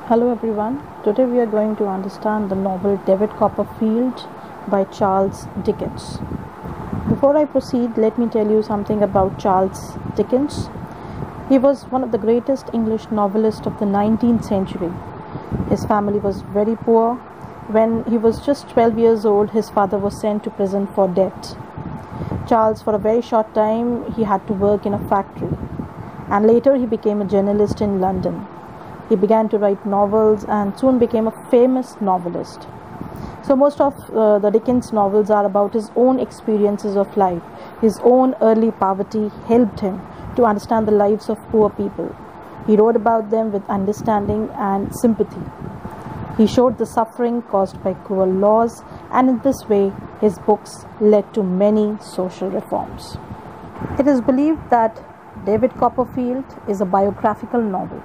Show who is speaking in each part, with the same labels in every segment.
Speaker 1: Hello everyone. Today we are going to understand the novel David Copperfield by Charles Dickens. Before I proceed, let me tell you something about Charles Dickens. He was one of the greatest English novelists of the 19th century. His family was very poor. When he was just 12 years old, his father was sent to prison for debt. Charles, for a very short time, he had to work in a factory, and later he became a journalist in London. He began to write novels and soon became a famous novelist. So most of the Dickens novels are about his own experiences of life. His own early poverty helped him to understand the lives of poor people. He wrote about them with understanding and sympathy. He showed the suffering caused by cruel laws, and in this way his books led to many social reforms. It is believed that David Copperfield is a biographical novel.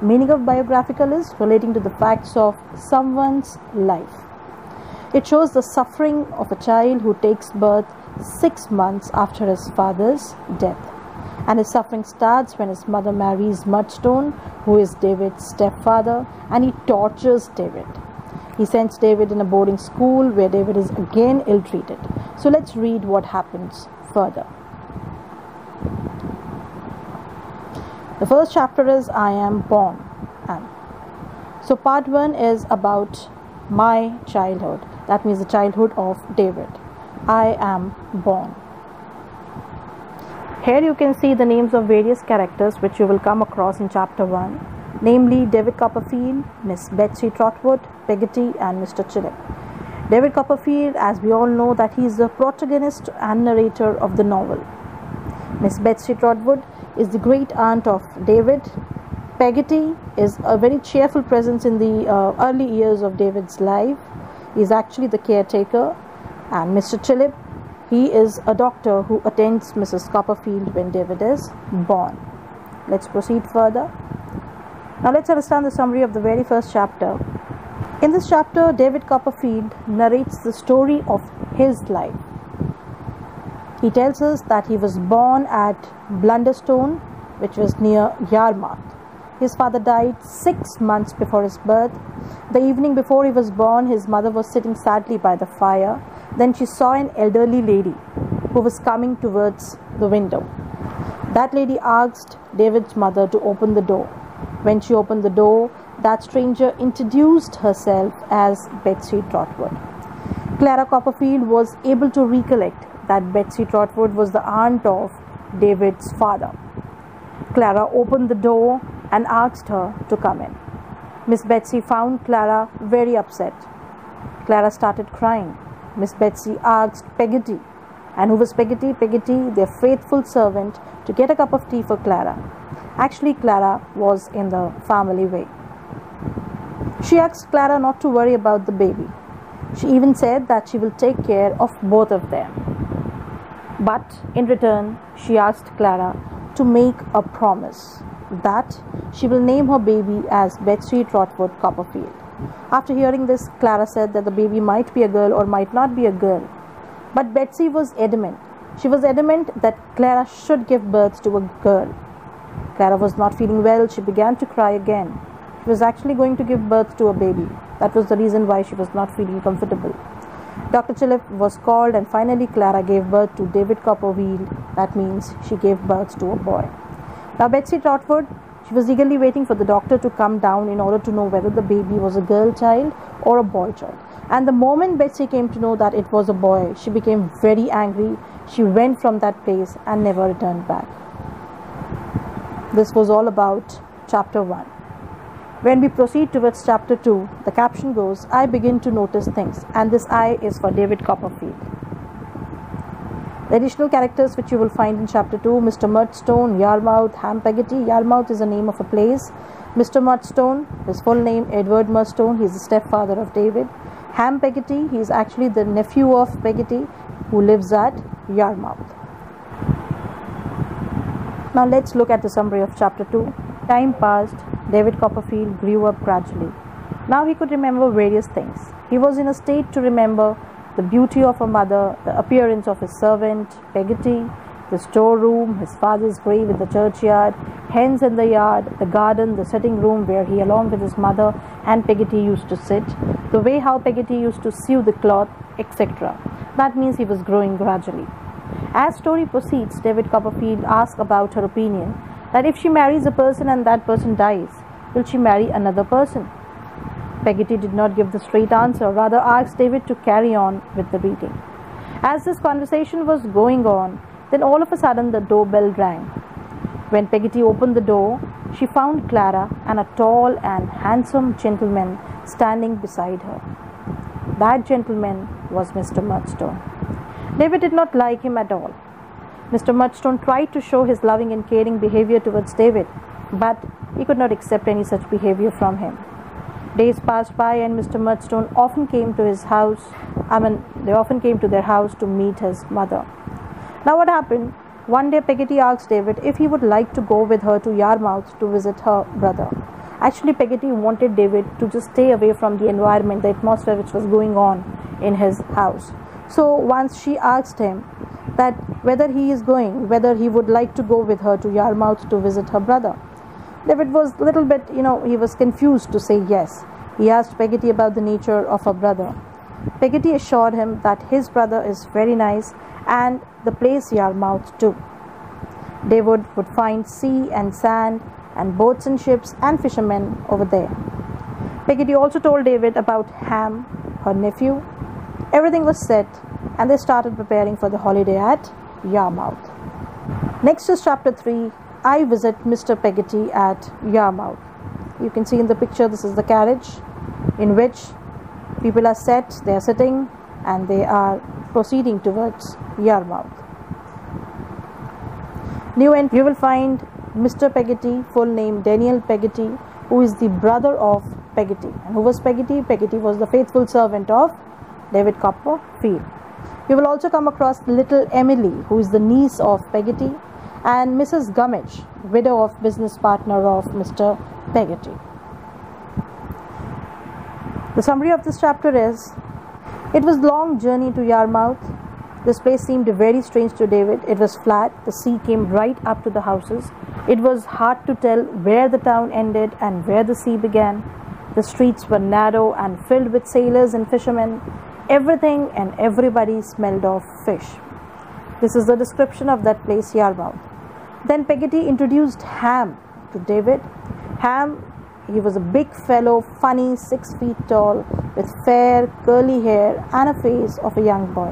Speaker 1: Meaning of biographical is relating to the facts of someone's life. It shows the suffering of a child who takes birth 6 months after his father's death. And his suffering starts when his mother marries Murdstone, who is David's stepfather, and he tortures David. He sends David in a boarding school where David is again ill-treated. So let's read what happens further. The first chapter is I Am Born. So part 1 is about my childhood. That means the childhood of David. I am born. Here you can see the names of various characters which you will come across in chapter 1. Namely David Copperfield, Miss Betsy Trotwood, Peggotty and Mr. Chillip. David Copperfield, as we all know, that he is the protagonist and narrator of the novel. Miss Betsy Trotwood is the great aunt of David. Peggotty is a very cheerful presence in the early years of David's life. He is actually the caretaker. And Mr. Chillip, he is a doctor who attends Mrs. Copperfield when David is born. Let's proceed further. Now let's understand the summary of the very first chapter. In this chapter, David Copperfield narrates the story of his life. He tells us that he was born at Blunderstone, which was near Yarmouth. His father died 6 months before his birth. The evening before he was born, his mother was sitting sadly by the fire. Then she saw an elderly lady who was coming towards the window. That lady asked David's mother to open the door. When she opened the door, that stranger introduced herself as Betsy Trotwood. Clara Copperfield was able to recollect that Betsy Trotwood was the aunt of David's father. Clara opened the door and asked her to come in. Miss Betsy found Clara very upset. Clara started crying. Miss Betsy asked Peggotty, and who was Peggotty? Peggotty, their faithful servant, to get a cup of tea for Clara. Actually, Clara was in the family way. She asked Clara not to worry about the baby. She even said that she will take care of both of them. But in return, she asked Clara to make a promise that she will name her baby as Betsy Trotwood Copperfield. After hearing this, Clara said that the baby might be a girl or might not be a girl. But Betsy was adamant. She was adamant that Clara should give birth to a girl. Clara was not feeling well. She began to cry again. She was actually going to give birth to a baby. That was the reason why she was not feeling comfortable. Dr. Chillip was called, and finally Clara gave birth to David Copperfield. That means she gave birth to a boy. Now Betsy Trotwood, she was eagerly waiting for the doctor to come down in order to know whether the baby was a girl child or a boy child. And the moment Betsy came to know that it was a boy, she became very angry. She went from that place and never returned back. This was all about chapter 1. When we proceed towards chapter 2, the caption goes, I begin to notice things, and this I is for David Copperfield. The additional characters which you will find in chapter 2, Mr. Murdstone, Yarmouth, Ham Peggotty. Yarmouth is the name of a place. Mr. Murdstone, his full name Edward Murdstone, he is the stepfather of David. Ham Peggotty, he is actually the nephew of Peggotty, who lives at Yarmouth. Now let's look at the summary of chapter 2. Time passed. David Copperfield grew up gradually. Now he could remember various things. He was in a state to remember the beauty of a mother, the appearance of his servant, Peggotty. the storeroom, his father's grave in the churchyard, hens in the yard, the garden, the sitting room where he along with his mother and Peggotty used to sit, the way how Peggotty used to sew the cloth, etc. That means he was growing gradually. As story proceeds, David Copperfield asks about her opinion that if she marries a person and that person dies, will she marry another person? Peggotty did not give the straight answer, rather asked David to carry on with the reading. As this conversation was going on, then all of a sudden the doorbell rang. When Peggotty opened the door, she found Clara and a tall and handsome gentleman standing beside her. That gentleman was Mr. Murdstone. David did not like him at all. Mr. Murdstone tried to show his loving and caring behavior towards David, but he could not accept any such behavior from him. Days passed by and Mr. Murdstone often came to his house. They often came to their house to meet his mother. Now what happened? One day Peggotty asked David if he would like to go with her to Yarmouth to visit her brother. Actually, Peggotty wanted David to just stay away from the environment, the atmosphere which was going on in his house. So once she asked him that whether he would like to go with her to Yarmouth to visit her brother. David was a little bit, he was confused to say yes. He asked Peggotty about the nature of her brother. Peggotty assured him that his brother is very nice and the place Yarmouth too. David would find sea and sand and boats and ships and fishermen over there. Peggotty also told David about Ham, her nephew. Everything was set and they started preparing for the holiday at Yarmouth. Next is chapter 3. I visit Mr. Peggotty at Yarmouth. You can see in the picture, this is the carriage in which people are set, they are sitting and they are proceeding towards Yarmouth. New entry, you will find Mr. Peggotty, full name Daniel Peggotty, who is the brother of Peggotty. And who was Peggotty? Peggotty was the faithful servant of David Copperfield. You will also come across little Emily, who is the niece of Peggotty, and Mrs. Gummidge, widow of business partner of Mr. Peggotty. The summary of this chapter is, it was a long journey to Yarmouth. This place seemed very strange to David. It was flat. The sea came right up to the houses. It was hard to tell where the town ended and where the sea began. The streets were narrow and filled with sailors and fishermen. Everything and everybody smelled of fish. This is the description of that place, Yarmouth. Then Peggotty introduced Ham to David. Ham, he was a big fellow, funny, 6 feet tall, with fair, curly hair and a face of a young boy.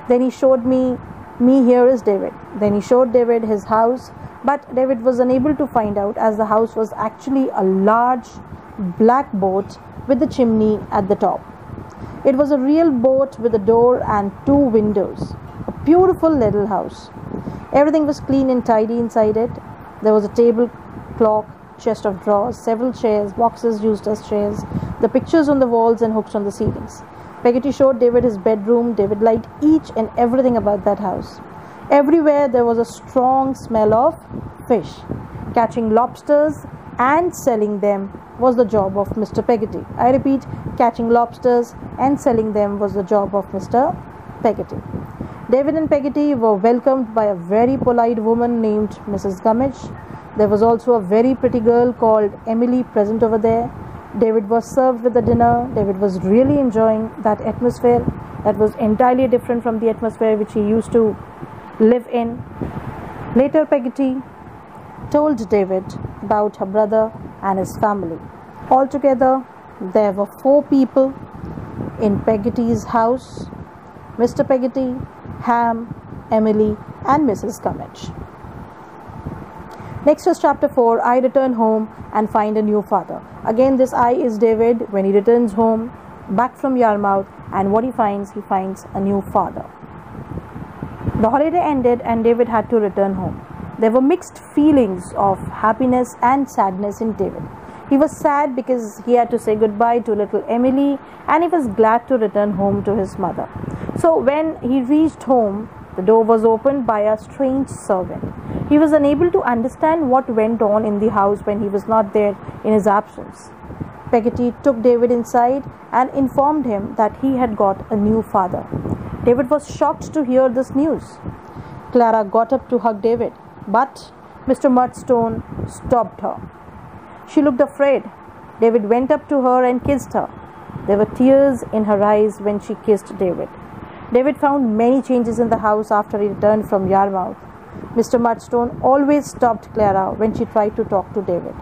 Speaker 1: Then he showed me here is David. Then he showed David his house, but David was unable to find out as the house was actually a large black boat with the chimney at the top. It was a real boat with a door and 2 windows. A beautiful little house. Everything was clean and tidy inside it. There was a table, clock, chest of drawers, several chairs, boxes used as chairs, the pictures on the walls and hooks on the ceilings. Peggotty showed David his bedroom. David liked each and everything about that house. Everywhere there was a strong smell of fish. Catching lobsters and selling them was the job of Mr. Peggotty. I repeat, catching lobsters and selling them was the job of Mr. Peggotty. David and Peggotty were welcomed by a very polite woman named Mrs. Gummidge. There was also a very pretty girl called Emily present over there. David was served with the dinner. David was really enjoying that atmosphere that was entirely different from the atmosphere which he used to live in. Later, Peggotty told David about her brother and his family. Altogether, there were 4 people in Peggotty's house: Mr. Peggotty, Ham, Emily, and Mrs. Gummidge. Next is chapter 4. I return home and find a new father. Again, this I is David when he returns home back from Yarmouth, and what he finds a new father. The holiday ended and David had to return home. There were mixed feelings of happiness and sadness in David. He was sad because he had to say goodbye to little Emily, and he was glad to return home to his mother. So when he reached home, the door was opened by a strange servant. He was unable to understand what went on in the house when he was not there in his absence. Peggotty took David inside and informed him that he had got a new father. David was shocked to hear this news. Clara got up to hug David, but Mr. Murdstone stopped her. She looked afraid. David went up to her and kissed her. There were tears in her eyes when she kissed David. David found many changes in the house after he returned from Yarmouth. Mr. Murdstone always stopped Clara when she tried to talk to David.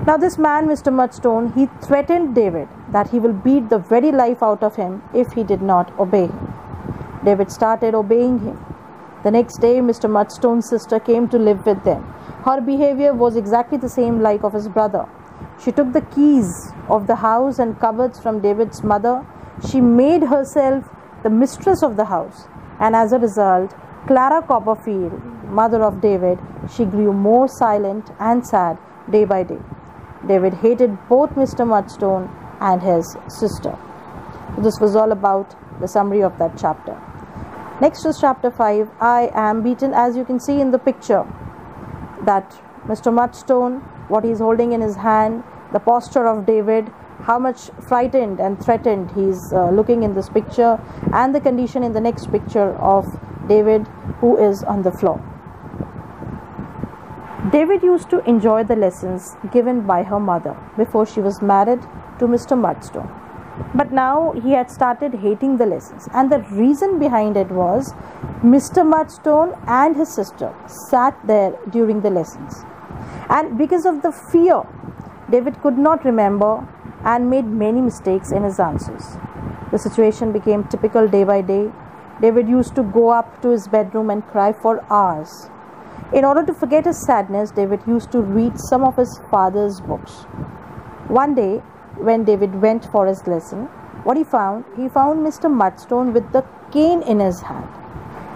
Speaker 1: Now this man, Mr. Murdstone, he threatened David that he will beat the very life out of him if he did not obey him. David started obeying him. The next day, Mr. Murdstone's sister came to live with them. Her behavior was exactly the same like of his brother. She took the keys of the house and cupboards from David's mother. She made herself the mistress of the house, and as a result, Clara Copperfield, mother of David, she grew more silent and sad day by day. David hated both Mr. Murdstone and his sister. This was all about the summary of that chapter. Next is chapter 5, I Am Beaten. As you can see in the picture, that Mr. Murdstone, what he is holding in his hand, the posture of David, how much frightened and threatened he is looking in this picture, and the condition in the next picture of David who is on the floor. David used to enjoy the lessons given by her mother before she was married to Mr. Murdstone. But now he had started hating the lessons, and the reason behind it was Mr. Murdstone and his sister sat there during the lessons, and because of the fear, David could not remember and made many mistakes in his answers. The situation became typical day by day. David used to go up to his bedroom and cry for hours. In order to forget his sadness, David used to read some of his father's books. One day, when David went for his lesson, what he found Mr. Murdstone with the cane in his hand.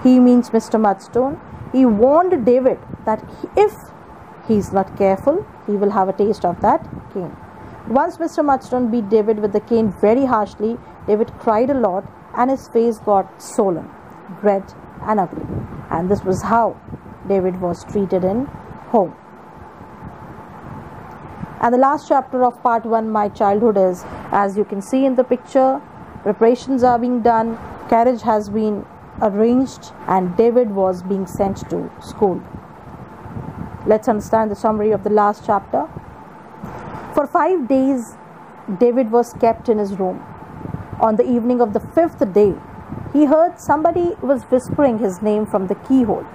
Speaker 1: He means Mr. Murdstone. He warned David that if he is not careful, he will have a taste of that cane. Once Mr. Murdstone beat David with the cane very harshly. David cried a lot and his face got swollen, red and ugly. And this was how David was treated in home. And the last chapter of part 1, My Childhood, is, as you can see in the picture, preparations are being done, carriage has been arranged, and David was being sent to school. Let's understand the summary of the last chapter. For 5 days, David was kept in his room. On the evening of the 5th day, he heard somebody was whispering his name from the keyhole.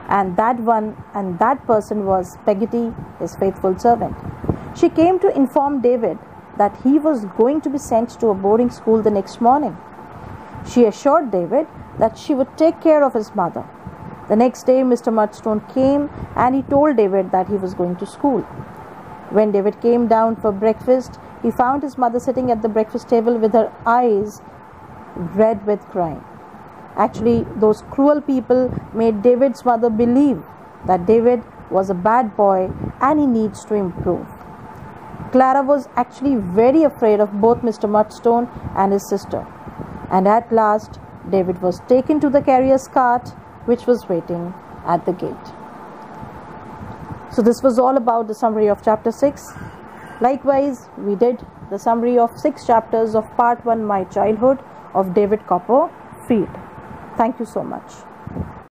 Speaker 1: And that person was Peggotty, his faithful servant. She came to inform David that he was going to be sent to a boarding school the next morning. She assured David that she would take care of his mother. The next day, Mr. Murdstone came and he told David that he was going to school. When David came down for breakfast, he found his mother sitting at the breakfast table with her eyes red with crying. Actually, those cruel people made David's mother believe that David was a bad boy and he needs to improve. Clara was actually very afraid of both Mr. Murdstone and his sister. And at last, David was taken to the carrier's cart, which was waiting at the gate. So this was all about the summary of chapter 6. Likewise, we did the summary of 6 chapters of part 1, My Childhood, of David Copperfield. Thank you so much.